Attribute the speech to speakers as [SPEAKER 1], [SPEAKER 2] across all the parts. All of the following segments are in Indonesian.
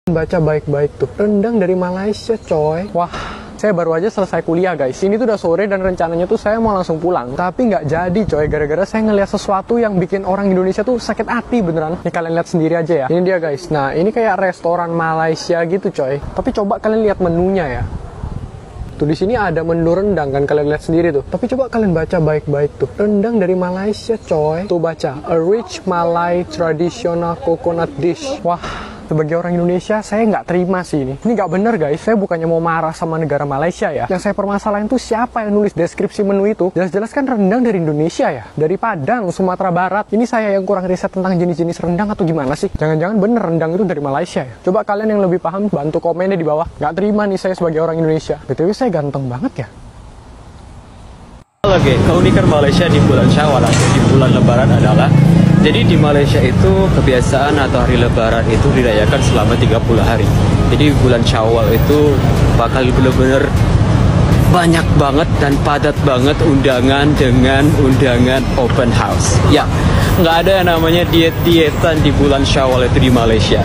[SPEAKER 1] Baca baik-baik tuh. Rendang dari Malaysia, coy. Wah, saya baru aja selesai kuliah, guys. Ini tuh udah sore dan rencananya tuh saya mau langsung pulang. Tapi nggak jadi, coy. Gara-gara saya ngeliat sesuatu yang bikin orang Indonesia tuh sakit hati beneran. Nih kalian lihat sendiri aja ya. Ini dia, guys. Nah, ini kayak restoran Malaysia gitu, coy. Tapi coba kalian lihat menunya ya. Tuh di sini ada menu rendang kan, kalian lihat sendiri tuh. Tapi coba kalian baca baik-baik tuh. Rendang dari Malaysia, coy. Tuh baca, a rich Malay traditional coconut dish. Wah, sebagai orang Indonesia, saya nggak terima sih ini. Ini nggak bener, guys. Saya bukannya mau marah sama negara Malaysia ya. Yang saya permasalahin tuh siapa yang nulis deskripsi menu itu. Jelas-jelas kan rendang dari Indonesia ya. Dari Padang, Sumatera Barat. Ini saya yang kurang riset tentang jenis-jenis rendang atau gimana sih? Jangan-jangan bener rendang itu dari Malaysia ya. Coba kalian yang lebih paham, bantu komennya di bawah. Nggak terima nih saya sebagai orang Indonesia. BTW saya ganteng banget ya.
[SPEAKER 2] Oke, keunikan Malaysia di bulan Syawal atau di bulan Lebaran adalah, jadi di Malaysia itu kebiasaan atau hari Lebaran itu dirayakan selama 30 hari. Jadi bulan Syawal itu bakal bener-bener banyak banget dan padat banget undangan dengan undangan open house. Ya, nggak ada yang namanya diet-dietan di bulan Syawal itu di Malaysia.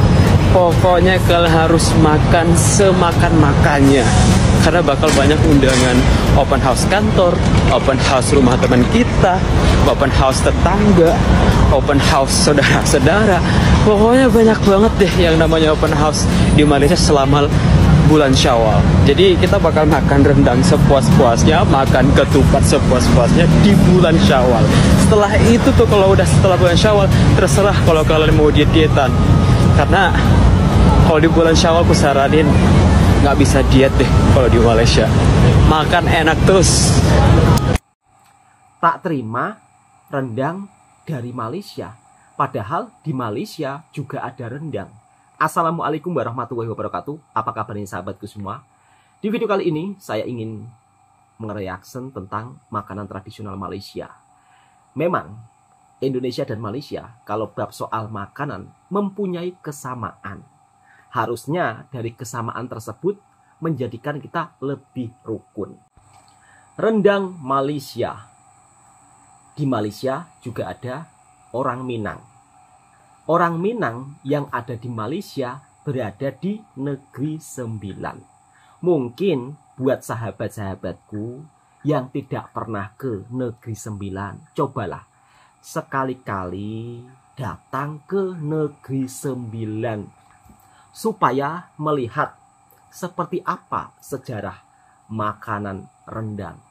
[SPEAKER 2] Pokoknya kalian harus makan semakan-makannya. Karena bakal banyak undangan open house kantor, open house rumah teman kita, open house tetangga, open house saudara-saudara. Pokoknya banyak banget deh yang namanya open house di Malaysia selama bulan Syawal. Jadi kita bakal makan rendang sepuas-puasnya, makan ketupat sepuas-puasnya di bulan Syawal. Setelah itu tuh kalau udah setelah bulan Syawal, terserah kalau kalian mau diet-dietan. Karena kalau di bulan Syawal aku saranin nggak bisa diet deh kalau di Malaysia. Makan enak terus.
[SPEAKER 3] Tak terima rendang dari Malaysia. Padahal di Malaysia juga ada rendang. Assalamualaikum warahmatullahi wabarakatuh. Apa kabarnya sahabatku semua? Di video kali ini saya ingin mereaction tentang makanan tradisional Malaysia. Memang Indonesia dan Malaysia kalau bab soal makanan mempunyai kesamaan. Harusnya dari kesamaan tersebut menjadikan kita lebih rukun. Rendang Malaysia. Di Malaysia juga ada orang Minang. Orang Minang yang ada di Malaysia berada di Negeri Sembilan. Mungkin buat sahabat-sahabatku yang tidak pernah ke Negeri Sembilan, cobalah sekali-kali datang ke Negeri Sembilan supaya melihat seperti apa sejarah makanan rendang.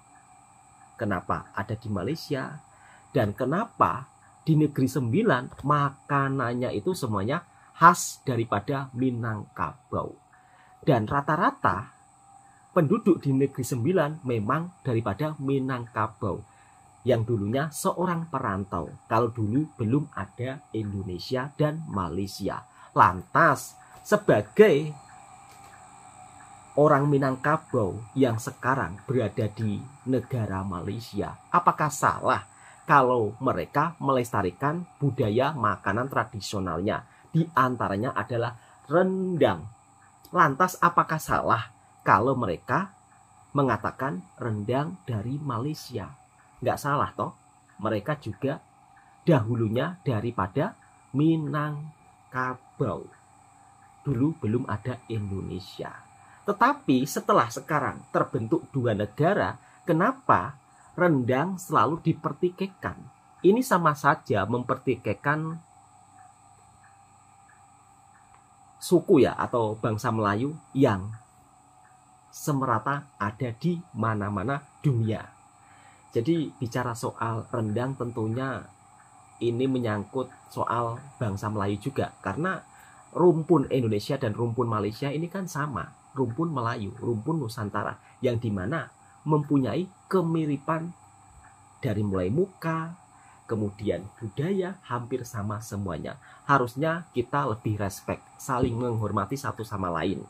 [SPEAKER 3] Kenapa ada di Malaysia dan kenapa di Negeri Sembilan makanannya itu semuanya khas daripada Minangkabau. Dan rata-rata penduduk di Negeri Sembilan memang daripada Minangkabau yang dulunya seorang perantau. Kalau dulu belum ada Indonesia dan Malaysia. Lantas sebagai orang Minangkabau yang sekarang berada di negara Malaysia, apakah salah kalau mereka melestarikan budaya makanan tradisionalnya? Di antaranya adalah rendang. Lantas apakah salah kalau mereka mengatakan rendang dari Malaysia? Nggak salah toh, mereka juga dahulunya daripada Minangkabau. Dulu belum ada Indonesia. Tetapi setelah sekarang terbentuk dua negara, kenapa rendang selalu dipertikaikan? Ini sama saja mempertikaikan suku ya atau bangsa Melayu yang semerata ada di mana-mana dunia. Jadi bicara soal rendang tentunya ini menyangkut soal bangsa Melayu juga. Karena rumpun Indonesia dan rumpun Malaysia ini kan sama. Rumpun Melayu, rumpun Nusantara. Yang dimana mempunyai kemiripan dari mulai muka, kemudian budaya, hampir sama semuanya. Harusnya kita lebih respect, saling menghormati satu sama lain.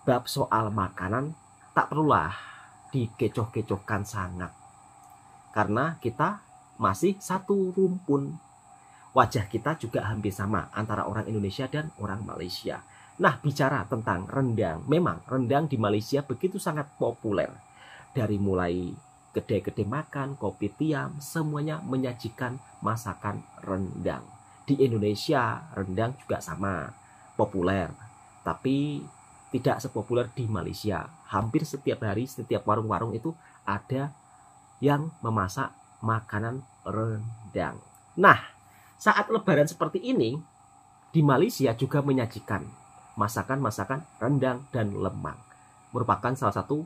[SPEAKER 3] Bab soal makanan tak perlulah dikecoh-kecohkan sangat. Karena kita masih satu rumpun. Wajah kita juga hampir sama antara orang Indonesia dan orang Malaysia. Nah, bicara tentang rendang, memang rendang di Malaysia begitu sangat populer. Dari mulai kedai-kedai makan, kopi tiam, semuanya menyajikan masakan rendang. Di Indonesia, rendang juga sama populer. tapi tidak sepopuler di Malaysia. Hampir setiap hari, setiap warung-warung itu ada yang memasak makanan rendang. Nah, saat lebaran seperti ini, di Malaysia juga menyajikan masakan-masakan rendang dan lemang. Merupakan salah satu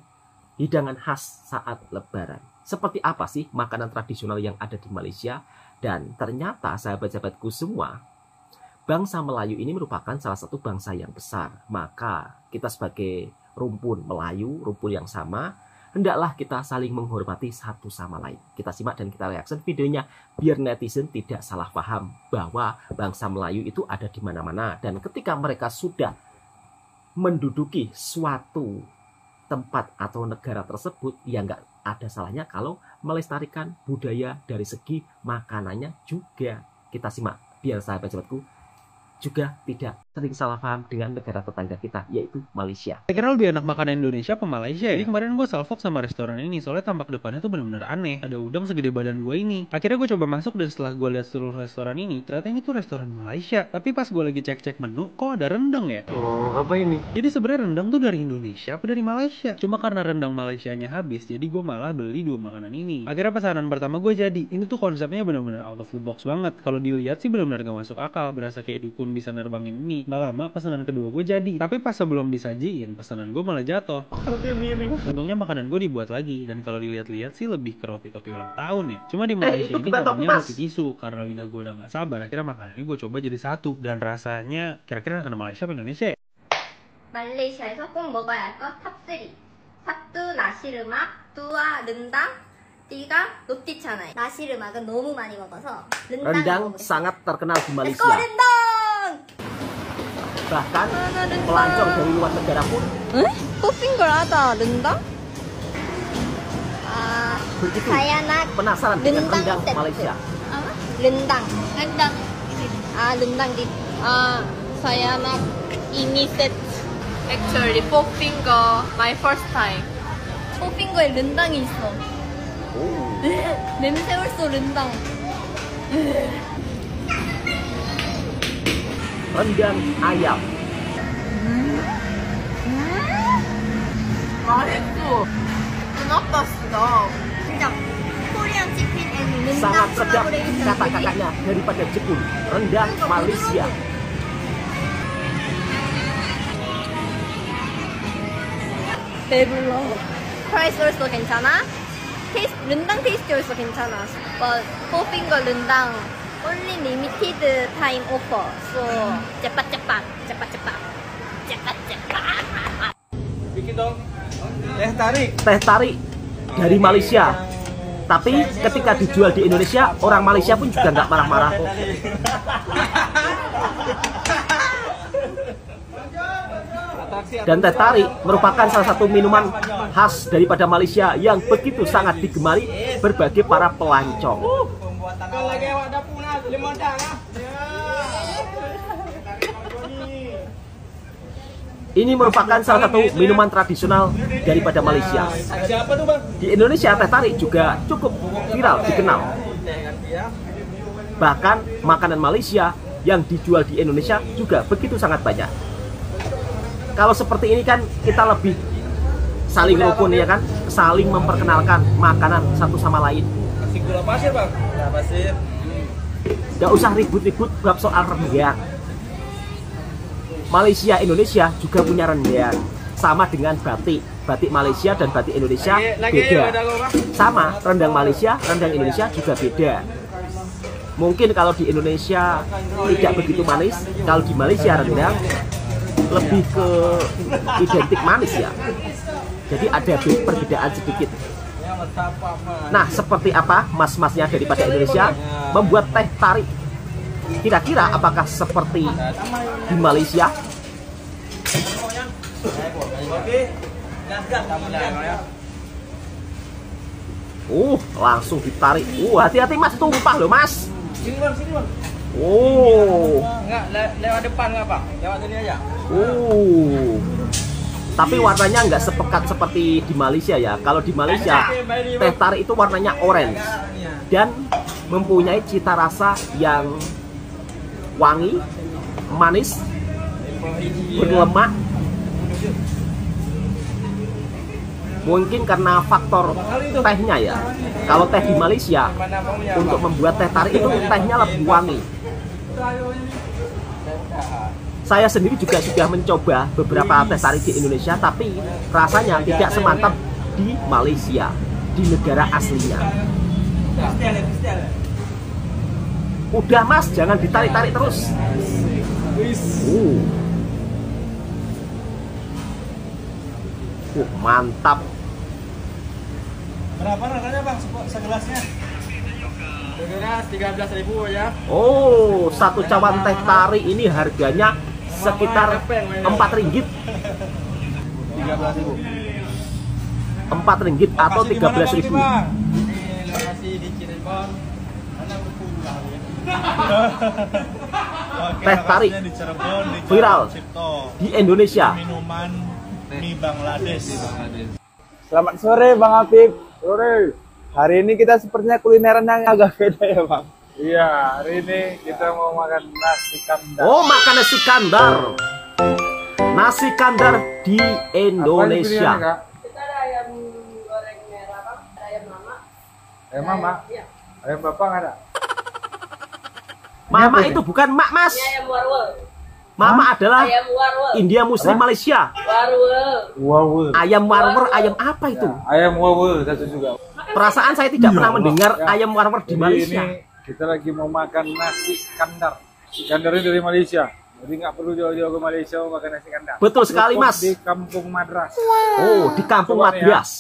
[SPEAKER 3] hidangan khas saat lebaran. Seperti apa sih makanan tradisional yang ada di Malaysia? Dan ternyata sahabat-sahabatku semua, bangsa Melayu ini merupakan salah satu bangsa yang besar. Maka kita sebagai rumpun Melayu, rumpun yang sama, hendaklah kita saling menghormati satu sama lain. Kita simak dan kita reaction videonya biar netizen tidak salah paham bahwa bangsa Melayu itu ada di mana-mana. Dan ketika mereka sudah menduduki suatu tempat atau negara tersebut, ya nggak ada salahnya kalau melestarikan budaya dari segi makanannya juga. Kita simak biar sahabat-sahabatku juga tidak sering salah paham dengan negara tetangga kita, yaitu Malaysia.
[SPEAKER 4] Saya kira lebih enak makanan Indonesia apa Malaysia ya? Jadi kemarin gue salvok sama restoran ini, soalnya tampak depannya tuh bener-bener aneh. Ada udang segede badan gue ini. Akhirnya gue coba masuk dan setelah gue lihat seluruh restoran ini, ternyata ini tuh restoran Malaysia. Tapi pas gue lagi cek-cek menu, kok ada rendang ya?
[SPEAKER 1] Oh, apa ini?
[SPEAKER 4] Jadi sebenarnya rendang tuh dari Indonesia apa dari Malaysia? Cuma karena rendang Malaysianya habis, jadi gue malah beli dua makanan ini. Akhirnya pesanan pertama gue jadi. Ini tuh konsepnya bener-bener out of the box banget. Kalau dilihat sih bener-bener gak masuk akal. Berasa kayak dukun bisa nerbangin mie. Nggak lama pesanan kedua gue jadi. Tapi pas sebelum disajiin, pesanan gue malah jatuh. Untungnya makanan gue dibuat lagi. Dan kalau dilihat-lihat sih lebih ke roti-roti ulang tahun ya. Cuma di Malaysia ini namanya roti tisu. Karena lidah gue udah gak sabar, akhirnya makanan ini gue coba jadi satu. Dan rasanya kira-kira akan Malaysia apa Indonesia ya?
[SPEAKER 5] 말레이시아에서 꼭 먹어야 할 것 탑3. 탑2 나시르막, 2와 른당, 띠가 로티차나이. 나시르막은 너무 많이 먹어서
[SPEAKER 3] Rendang sangat terkenal di
[SPEAKER 5] Let's
[SPEAKER 3] Malaysia.
[SPEAKER 5] go 른당!
[SPEAKER 3] Bahkan pelancong dari luar negara pun
[SPEAKER 5] 응? 뽑힌 걸 하다 른당? 아,
[SPEAKER 3] begitu
[SPEAKER 5] 사야낙
[SPEAKER 3] penasaran dengan
[SPEAKER 5] Rendang
[SPEAKER 3] rendang
[SPEAKER 5] set.
[SPEAKER 3] Malaysia.
[SPEAKER 5] 른당. 른당. 아, 른당 디. 아, 사야낙 이미 세트.
[SPEAKER 6] Actually, four finger, my first time.
[SPEAKER 5] 뽑힌 거에 른당이 있어. 냄새 올소 른당.
[SPEAKER 3] Rendang ayam.
[SPEAKER 6] 맛있어. 눈아빠 진짜.
[SPEAKER 5] 진짜 코리안 치킨 앤
[SPEAKER 3] Sangat
[SPEAKER 5] 른당
[SPEAKER 3] sedap
[SPEAKER 5] 콜라보레이션
[SPEAKER 3] kata kakaknya daripada Jepun. Rendang Malaysia.
[SPEAKER 5] 배불러. 프라이스 올소 괜찮아? 테이스, 른당 테이스티 올소 괜찮아. But four finger 른당 only limited time offer. So cepat-cepat, cepat-cepat, cepat-cepat.
[SPEAKER 3] Teh tarik dari Malaysia. Tapi ketika dijual di Indonesia, orang Malaysia pun juga nggak marah-marah. Dan teh tarik merupakan salah satu minuman khas daripada Malaysia yang begitu sangat digemari berbagai para pelancong. Ini merupakan salah satu minuman tradisional daripada Malaysia. Di Indonesia, teh tarik juga cukup viral dikenal. Bahkan makanan Malaysia yang dijual di Indonesia juga begitu sangat banyak. Kalau seperti ini kan kita lebih saling rukun ya kan, saling memperkenalkan makanan satu sama lain.
[SPEAKER 7] Kasih gula pasir bang? Gula pasir.
[SPEAKER 3] Gak usah ribut-ribut bab soal rendang. Malaysia, Indonesia juga punya rendang. Sama dengan batik. Batik Malaysia dan batik Indonesia beda. Sama, rendang Malaysia, rendang Indonesia juga beda. Mungkin kalau di Indonesia tidak begitu manis, kalau di Malaysia rendang lebih ke identik manis ya. Jadi ada perbedaan sedikit. Nah, seperti apa mas-masnya daripada Indonesia membuat teh tarik? Kira-kira apakah seperti di Malaysia? Langsung ditarik. Hati-hati mas, tumpah loh mas.
[SPEAKER 7] Sini bang, sini bang.
[SPEAKER 3] Enggak,
[SPEAKER 7] lewat depan nggak pak? Lewat sini aja.
[SPEAKER 3] Tapi warnanya nggak sepekat seperti di Malaysia ya. Kalau di Malaysia, teh tarik itu warnanya orange dan mempunyai cita rasa yang wangi, manis, berlemak. Mungkin karena faktor tehnya ya. Kalau teh di Malaysia, untuk membuat teh tarik itu tehnya lebih wangi. Saya sendiri juga sudah mencoba beberapa teh tarik di Indonesia, tapi rasanya tidak semantap di Malaysia, di negara aslinya. Udah mas, jangan ditarik-tarik terus. Mantap.
[SPEAKER 7] Berapa harganya bang segelasnya? Segelas 13.000 ya.
[SPEAKER 3] Oh, satu cawan teh tarik ini harganya sekitar 4 ringgit.
[SPEAKER 7] 13.000.
[SPEAKER 3] 4 ringgit atau 13.000.
[SPEAKER 7] Lokasi di Cirebon. Mana berpulang ya?
[SPEAKER 3] Teh tarik
[SPEAKER 8] di Cirebon, di
[SPEAKER 3] viral
[SPEAKER 8] Cipto.
[SPEAKER 3] di Indonesia.
[SPEAKER 8] Minuman mie Bangladesh.
[SPEAKER 7] Selamat sore Bang Afif. Sore. Hari ini kita sepertinya kulineran yang agak beda ya Bang. Iya, hari ini kita mau makan nasi kandar.
[SPEAKER 3] Oh, makan nasi kandar. Nasi kandar di Indonesia.
[SPEAKER 6] Kita ada ayam goreng merah, Bang. Ada ayam mama.
[SPEAKER 7] Ayam mama?
[SPEAKER 6] Iya.
[SPEAKER 7] Ayam bapak nggak ada?
[SPEAKER 3] Mama itu bukan mak mas.
[SPEAKER 6] Ini ayam warwol.
[SPEAKER 3] Mama adalah
[SPEAKER 6] Ayam warwol.
[SPEAKER 3] India Muslim Malaysia.
[SPEAKER 6] Warwol.
[SPEAKER 7] Wawul.
[SPEAKER 3] Ayam warwer, ayam apa itu?
[SPEAKER 7] Ayam wawul satu juga.
[SPEAKER 3] Perasaan saya tidak pernah mendengar ayam warwer di
[SPEAKER 7] Jadi
[SPEAKER 3] Malaysia.
[SPEAKER 7] ini kita lagi mau makan nasi kandar. Nasi kandar ini dari Malaysia. Jadi nggak perlu jauh-jauh ke Malaysia mau makan nasi kandar.
[SPEAKER 3] Betul sekali
[SPEAKER 7] Cukup
[SPEAKER 3] mas.
[SPEAKER 7] Di Kampung Madras.
[SPEAKER 3] Oh, di Kampung
[SPEAKER 7] Coba nih ya.
[SPEAKER 3] Madras.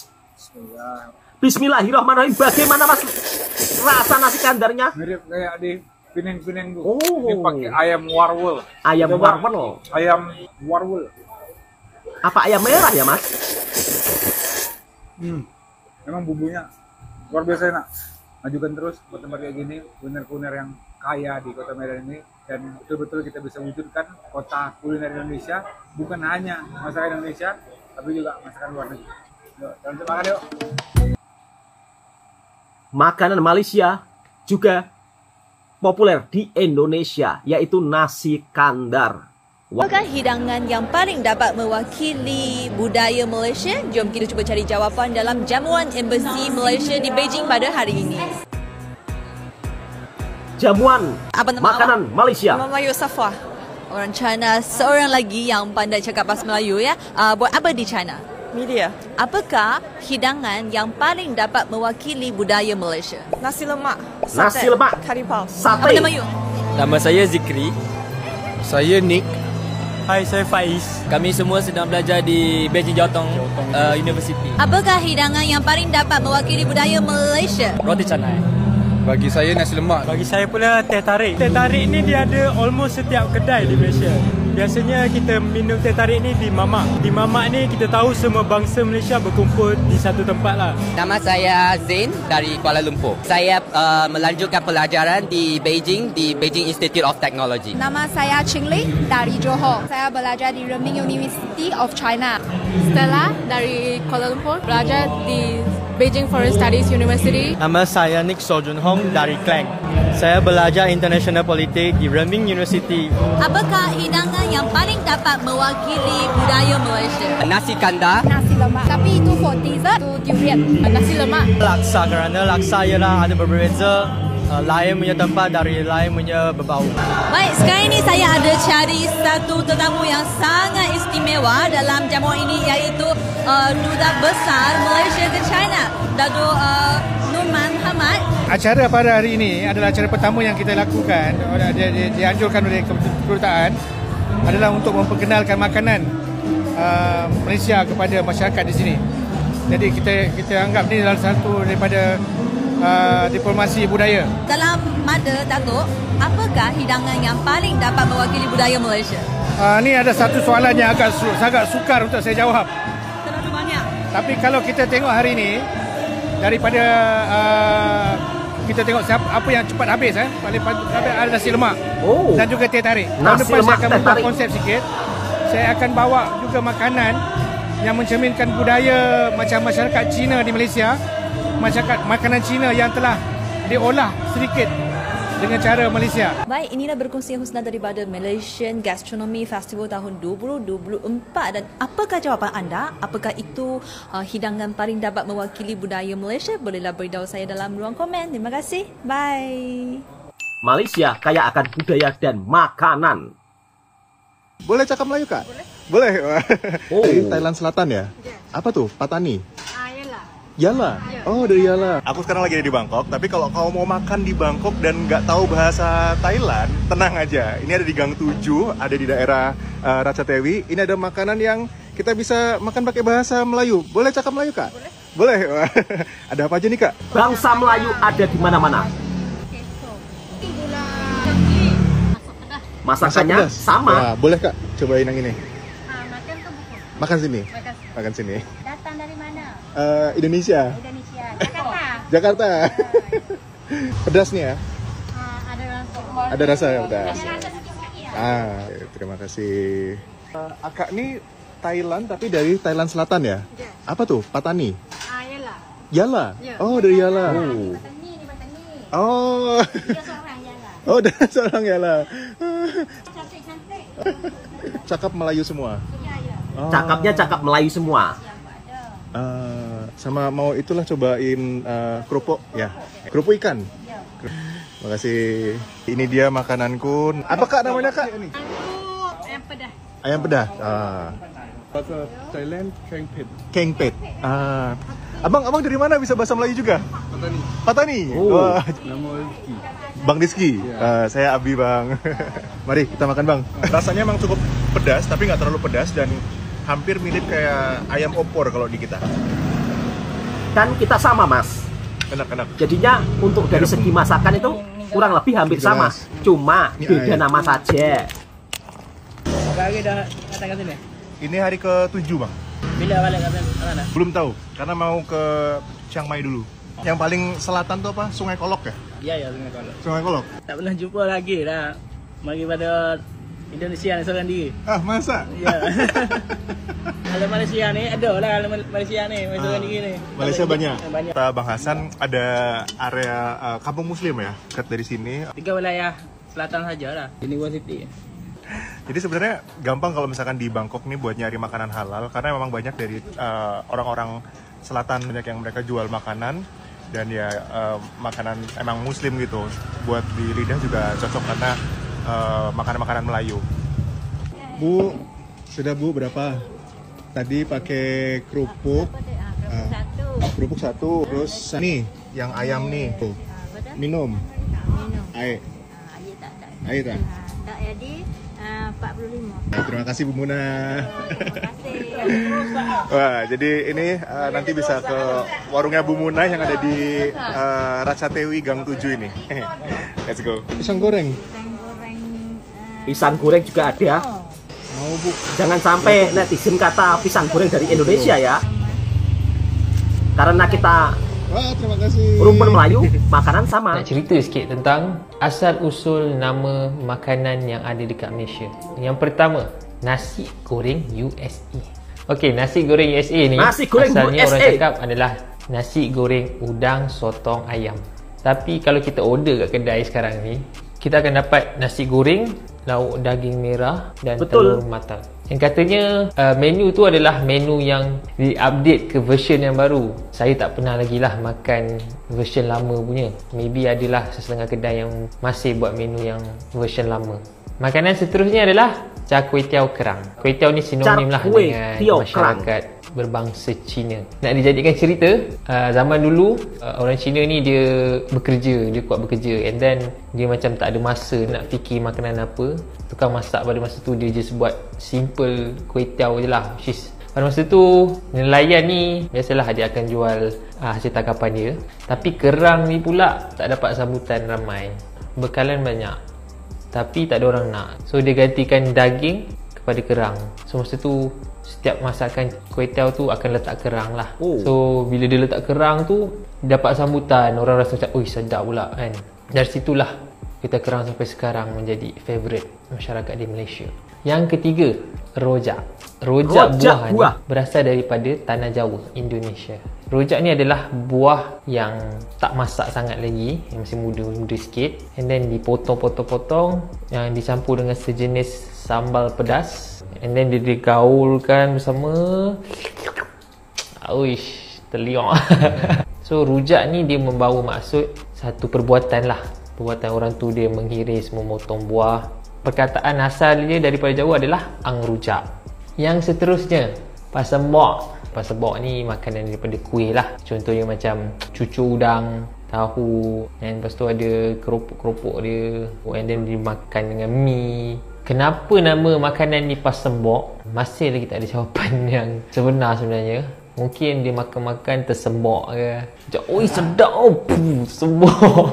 [SPEAKER 3] Bismillahirrahmanirrahim. Bagaimana mas rasa nasi kandarnya?
[SPEAKER 7] Mirip kayak di Pineng-Pineng tuh.
[SPEAKER 3] Oh.
[SPEAKER 7] Ini pakai ayam warwul.
[SPEAKER 3] Ayam
[SPEAKER 7] Coba.
[SPEAKER 3] warwol.
[SPEAKER 7] Ayam warwul.
[SPEAKER 3] Apa ayam merah ya mas?
[SPEAKER 7] Memang bumbunya luar biasa enak. Majukan terus buat tempat kayak gini, kuliner-kuliner yang kaya di Kota Medan ini, dan betul-betul kita bisa wujudkan kota kuliner Indonesia, bukan hanya masakan Indonesia, tapi juga masakan luar negeri. Yuk, kita makan yuk.
[SPEAKER 3] Makanan Malaysia juga populer di Indonesia, yaitu nasi kandar.
[SPEAKER 9] Apakah hidangan yang paling dapat mewakili budaya Malaysia? Jom kita cuba cari jawapan dalam jamuan Embassy Malaysia di Beijing pada hari ini.
[SPEAKER 3] Jamuan
[SPEAKER 9] Apa nama
[SPEAKER 3] makanan Malaysia.
[SPEAKER 9] Nama Melayu Safwa. Orang China, seorang lagi yang pandai cakap bahasa Melayu ya. Buat apa di China?
[SPEAKER 10] Media.
[SPEAKER 9] Apakah hidangan yang paling dapat mewakili budaya Malaysia?
[SPEAKER 10] Nasi lemak.
[SPEAKER 3] Nasi lemak.
[SPEAKER 10] Kari paus.
[SPEAKER 9] Apa
[SPEAKER 3] Sate.
[SPEAKER 9] nama you?
[SPEAKER 2] Nama saya Zikri.
[SPEAKER 11] Saya Nick.
[SPEAKER 12] Hai, saya Faiz.
[SPEAKER 2] Kami semua sedang belajar di Beijing Jiao Tong University.
[SPEAKER 9] Apakah hidangan yang paling dapat mewakili budaya Malaysia?
[SPEAKER 2] Roti canai.
[SPEAKER 11] Bagi saya nasi lemak.
[SPEAKER 12] Bagi saya pula teh tarik. Teh tarik ni dia ada almost setiap kedai di Malaysia. Biasanya kita minum teh tarik ni di Mamak. Di Mamak ni kita tahu semua bangsa Malaysia berkumpul di satu tempat lah.
[SPEAKER 13] Nama saya Zain dari Kuala Lumpur. Saya melanjutkan pelajaran di Beijing Institute of Technology.
[SPEAKER 14] Nama saya Ching Ling dari Johor. Saya belajar di Renmin University of China.
[SPEAKER 6] Stella dari Kuala Lumpur. Belajar di Beijing Foreign Studies University.
[SPEAKER 12] Nama saya Nick So Jun Hong dari Klang. Saya belajar International Politics di Renmin University.
[SPEAKER 9] Apakah hidangan yang paling dapat mewakili budaya Malaysia?
[SPEAKER 13] Nasi kandar.
[SPEAKER 14] Nasi lemak. Tapi itu for dessert, itu durian.
[SPEAKER 6] Nasi lemak.
[SPEAKER 12] Laksa, kerana laksa ialah ada berbeza. Lain punya tempat dari lain punya berbau.
[SPEAKER 9] Baik, sekarang ini saya ada cari satu tetamu yang sangat istimewa dalam jamuan ini, iaitu Duta Besar Malaysia ke China, Datuk Nurman Hamad.
[SPEAKER 15] Acara pada hari ini adalah acara pertama yang kita lakukan, dianjurkan oleh kedutaan, adalah untuk memperkenalkan makanan Malaysia kepada masyarakat di sini. Jadi kita anggap ini adalah satu daripada diplomasi budaya.
[SPEAKER 9] Dalam mada Datuk, apakah hidangan yang paling dapat mewakili budaya Malaysia?
[SPEAKER 15] Ini ada satu soalan yang agak sukar untuk saya jawab.
[SPEAKER 9] Terlalu banyak.
[SPEAKER 15] Tapi kalau kita tengok hari ini, daripada kita tengok apa yang cepat habis, paling habis ada nasi lemak dan juga teh tarik. Tahun depan saya akan buat konsep sikit. Saya akan bawa juga makanan yang mencerminkan budaya macam masyarakat Cina di Malaysia. Masyarakat makanan Cina yang telah diolah sedikit dengan cara Malaysia.
[SPEAKER 9] Baik, inilah berkongsi khusna daripada Malaysian Gastronomy Festival tahun 2024. Dan apakah jawapan anda? Apakah itu hidangan paling dapat mewakili budaya Malaysia? Bolehlah beritahu saya dalam ruang komen. Terima kasih. Bye.
[SPEAKER 3] Malaysia kaya akan budaya dan makanan.
[SPEAKER 10] Boleh cakap Melayu, Kak? Boleh.
[SPEAKER 3] Oh.
[SPEAKER 10] Dari Thailand Selatan ya? Apa tuh? Patani? Yala. Oh, dari Yala. Aku sekarang lagi di Bangkok, tapi kalau kau mau makan di Bangkok dan nggak tahu bahasa Thailand, tenang aja. Ini ada di Gang 7, ada di daerah Ratchathewi. Ini ada makanan yang kita bisa makan pakai bahasa Melayu. Boleh cakap Melayu, Kak? Boleh. Ada apa aja nih, Kak?
[SPEAKER 3] Bangsa Melayu ada di mana-mana. Masakannya sama.
[SPEAKER 10] Nah, boleh, Kak? Cobain yang ini. Makan sini. Makan sini.
[SPEAKER 5] Datang dari mana?
[SPEAKER 10] Indonesia.
[SPEAKER 5] Jakarta.
[SPEAKER 10] Jakarta. Pedas nih ya? Ada rasa ya pedas. Terima kasih. Akak nih Thailand tapi dari Thailand Selatan ya? Apa tuh? Patani? Yala. Oh, dari Yala. Oh. Oh, dari seorang Yala. Cakap Melayu semua.
[SPEAKER 3] Cakapnya cakap Melayu semua.
[SPEAKER 10] Sama mau itulah cobain kerupuk ya, kerupuk ikan. Makasih. Ini dia makananku. Apa Kak namanya, Kak?
[SPEAKER 5] Ayam pedas.
[SPEAKER 10] Ayam pedas.
[SPEAKER 11] Bahasa Thailand Kengpet.
[SPEAKER 10] Kengpet. Abang dari mana bisa bahasa Melayu juga?
[SPEAKER 11] Patani.
[SPEAKER 10] Patani.
[SPEAKER 11] Oh. Nama Rizky.
[SPEAKER 10] Bang Rizky. Saya Abi, Bang. Mari kita makan, Bang. Rasanya emang cukup pedas tapi nggak terlalu pedas dan hampir mirip kayak ayam opor kalau di kita.
[SPEAKER 3] Kan kita sama, Mas.
[SPEAKER 10] Enak.
[SPEAKER 3] Jadinya untuk dari segi masakan itu kurang lebih hampir sama. Cuma beda nama saja.
[SPEAKER 16] Lagi dah datang ke sini?
[SPEAKER 10] Ini hari ke-7, Bang.
[SPEAKER 16] Bila balik ke mana?
[SPEAKER 10] Belum tahu, karena mau ke Chiang Mai dulu. Yang paling selatan tuh apa? Sungai Kolok ya?
[SPEAKER 16] Iya, Sungai Kolok.
[SPEAKER 10] Sungai Kolok?
[SPEAKER 16] Tak pernah jumpa lagi dah. Bagi pada Indonesia yang seorang diri.
[SPEAKER 10] Masa?
[SPEAKER 16] Iya. Kalau Malaysia ni ada lah, kalau Malaysia ni seorang diri ni.
[SPEAKER 10] Malaysia banyak. Kata Bang Hasan ada area kampung muslim ya, dekat dari sini.
[SPEAKER 16] 3 wilayah selatan saja lah. University.
[SPEAKER 10] Jadi sebenarnya gampang kalau misalkan di Bangkok nih buat nyari makanan halal, karena memang banyak dari orang-orang selatan banyak yang mereka jual makanan dan ya makanan emang muslim gitu. Buat di lidah juga cocok karena makanan-makanan Melayu. Bu, sudah Bu berapa? Tadi pakai kerupuk. Kerupuk 1. Terus nih yang ayam nih. Tuh. Minum. Air. Air tak?
[SPEAKER 5] Tak jadi 45.
[SPEAKER 10] Terima kasih Bu Muna. Wah, jadi ini nanti bisa ke warungnya Bu Muna yang ada di Ratchathewi Gang 7 ini. Let's go. Pisang goreng.
[SPEAKER 3] Pisang goreng juga ada.
[SPEAKER 10] Mau Bu.
[SPEAKER 3] Jangan sampai netizen kata pisang goreng dari Indonesia ya. Karena kita
[SPEAKER 10] wah, terima kasih.
[SPEAKER 3] rumpun Melayu, makanan sama.
[SPEAKER 17] Nak cerita sikit tentang asal-usul nama makanan yang ada dekat Malaysia. Yang pertama, nasi goreng USA. Okey, nasi goreng USA ni
[SPEAKER 3] nasi goreng
[SPEAKER 17] asalnya
[SPEAKER 3] USA.
[SPEAKER 17] orang cakap adalah nasi goreng udang sotong ayam. Tapi kalau kita order kat kedai sekarang ni, kita akan dapat nasi goreng, lauk daging merah dan telur matang. Yang katanya menu tu adalah menu yang di-update ke version yang baru. Saya tak pernah lagi lah makan version lama punya. Maybe adalah sesetengah kedai yang masih buat menu yang version lama. Makanan seterusnya adalah char kway teow kerang. Kway teow ni sinonim lah dengan masyarakat berbangsa Cina. Nak dijadikan cerita, zaman dulu orang Cina ni dia bekerja, dia kuat bekerja, and then dia macam tak ada masa nak fikir makanan apa. Tukang masak pada masa tu dia just buat simple kway teow je lah, which is pada masa tu nelayan ni biasalah dia akan jual hasil tangkapan dia. Tapi kerang ni pula tak dapat sambutan ramai, bekalan banyak tapi tak ada orang nak, so dia gantikan daging kepada kerang. So masa tu setiap masakan kway teow tu akan letak kerang lah. So bila dia letak kerang tu dapat sambutan, orang rasa macam oi sedap pula kan. Dari situlah kita kerang sampai sekarang menjadi favourite masyarakat di Malaysia. Yang ketiga, rojak. Rojak buah ni berasal daripada tanah Jawa, Indonesia. Rojak ni adalah buah yang tak masak sangat lagi, yang masih muda sikit, and then dipotong-potong-potong, yang dicampur dengan sejenis sambal pedas, and then dia digaulkan bersama. Uish, terliok. So rujak ni dia membawa maksud satu perbuatan lah, perbuatan orang tu dia menghiris, memotong buah. Perkataan asal dia daripada Jawa adalah angrujak. Yang seterusnya, pasembok. Pasembok ni makanan daripada kuih lah. Contohnya macam cucur udang, tahu, dan lepas tu ada keropok-keropok dia, and then dimakan dengan mi. Kenapa nama makanan ni pasembok? Masih lagi tak ada jawapan yang sebenar sebenarnya. Mungkin dia makan-makan tersembok ke. Macam, oi sedap, sembok.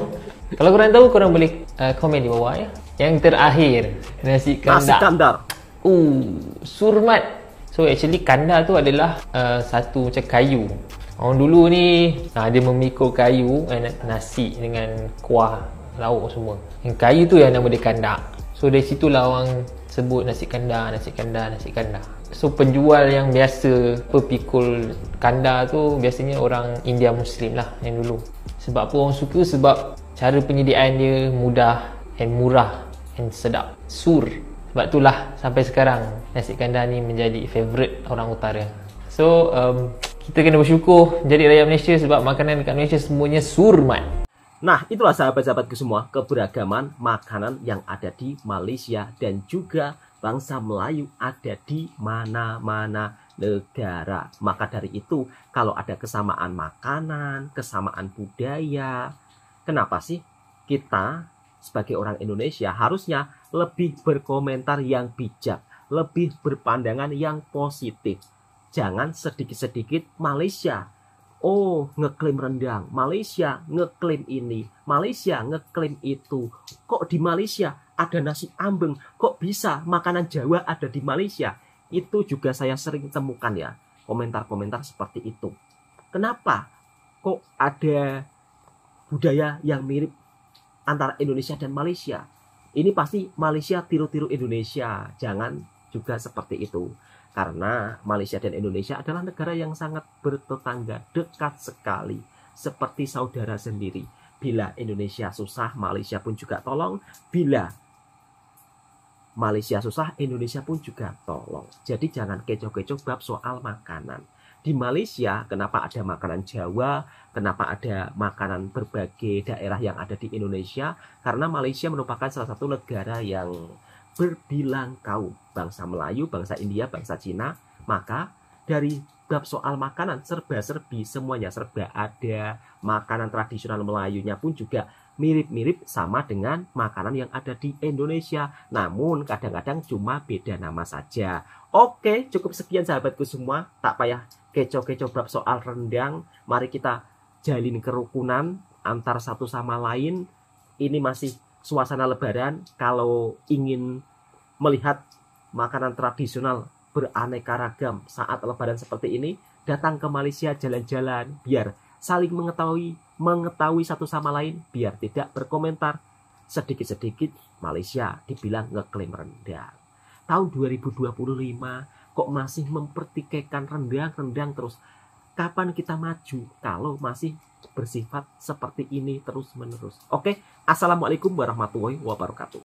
[SPEAKER 17] Kalau korang tahu, korang boleh komen di bawah ya. Yang terakhir, nasi kandar.
[SPEAKER 3] Nasi kandar.
[SPEAKER 17] Surmat. So actually kandar tu adalah satu macam kayu. Orang dulu ni dia memikul kayu, nasi dengan kuah, lauk semua. Yang kayu tu yang nama dia kandar. So dari situlah orang sebut nasi kandar, nasi kandar, nasi kandar. So penjual yang biasa pepikul kandar tu biasanya orang India Muslim lah yang dulu. Sebab apa orang suka? Sebab cara penyediaan dia mudah and murah and sedap. Sur. Sebab itulah sampai sekarang nasi kandar ni menjadi favourite orang utara. So kita kena bersyukur jadi rakyat Malaysia sebab makanan dekat Malaysia semuanya surmat.
[SPEAKER 3] Nah, itulah sahabat-sahabatku semua, keberagaman makanan yang ada di Malaysia dan juga bangsa Melayu ada di mana-mana negara. Maka dari itu, kalau ada kesamaan makanan, kesamaan budaya, kenapa sih kita sebagai orang Indonesia harusnya lebih berkomentar yang bijak, lebih berpandangan yang positif. Jangan sedikit-sedikit Malaysia, oh ngeklaim rendang, Malaysia ngeklaim ini, Malaysia ngeklaim itu. Kok di Malaysia ada nasi ambeng, kok bisa makanan Jawa ada di Malaysia? Itu juga saya sering temukan ya, komentar-komentar seperti itu. Kenapa kok ada budaya yang mirip antara Indonesia dan Malaysia? Ini pasti Malaysia tiru-tiru Indonesia. Jangan juga seperti itu. Karena Malaysia dan Indonesia adalah negara yang sangat bertetangga, dekat sekali. Seperti saudara sendiri. Bila Indonesia susah, Malaysia pun juga tolong. Bila Malaysia susah, Indonesia pun juga tolong. Jadi jangan kecoh-kecoh bab soal makanan. Di Malaysia, kenapa ada makanan Jawa, kenapa ada makanan berbagai daerah yang ada di Indonesia? Karena Malaysia merupakan salah satu negara yang berbilang kaum, bangsa Melayu, bangsa India, bangsa Cina. Maka dari bab soal makanan serba-serbi, semuanya serba ada. Makanan tradisional Melayunya pun juga mirip-mirip sama dengan makanan yang ada di Indonesia. Namun kadang-kadang cuma beda nama saja. Oke, cukup sekian sahabatku semua. Tak payah kecoh-kecoh bab soal rendang. Mari kita jalin kerukunan antar satu sama lain. Ini masih suasana lebaran. Kalau ingin melihat makanan tradisional beraneka ragam saat lebaran seperti ini, datang ke Malaysia jalan-jalan biar saling mengetahui satu sama lain, biar tidak berkomentar. Sedikit-sedikit Malaysia dibilang ngeklaim rendang. Tahun 2025 kok masih mempertikaikan rendang terus. Kapan kita maju kalau masih bersifat seperti ini terus-menerus? Oke, assalamualaikum warahmatullahi wabarakatuh.